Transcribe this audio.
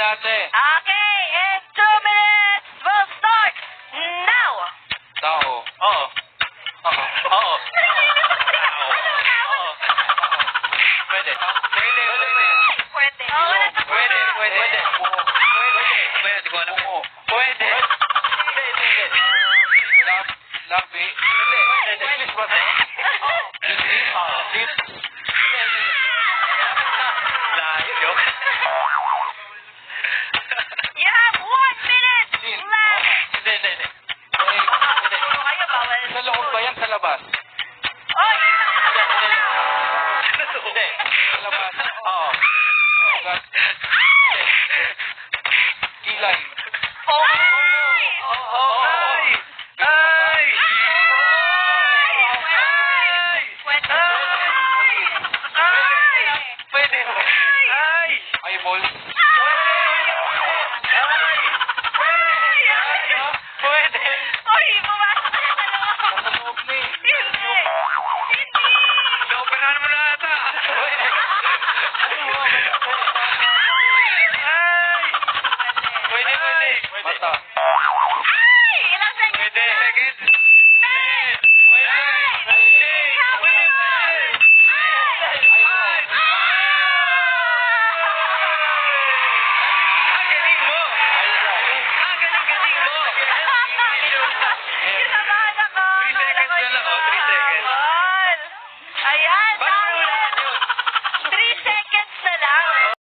ate. Okay, in 2 minutes, we'll start now! Tao. Oo. Oo. Oo. Oo. Pwede. Pwede. Pwede. Oh, wala sa Pwede. Pwede. Pwede. Pwede. Di ko alam. Pwede. Hindi. Labi. Hindi. English ba?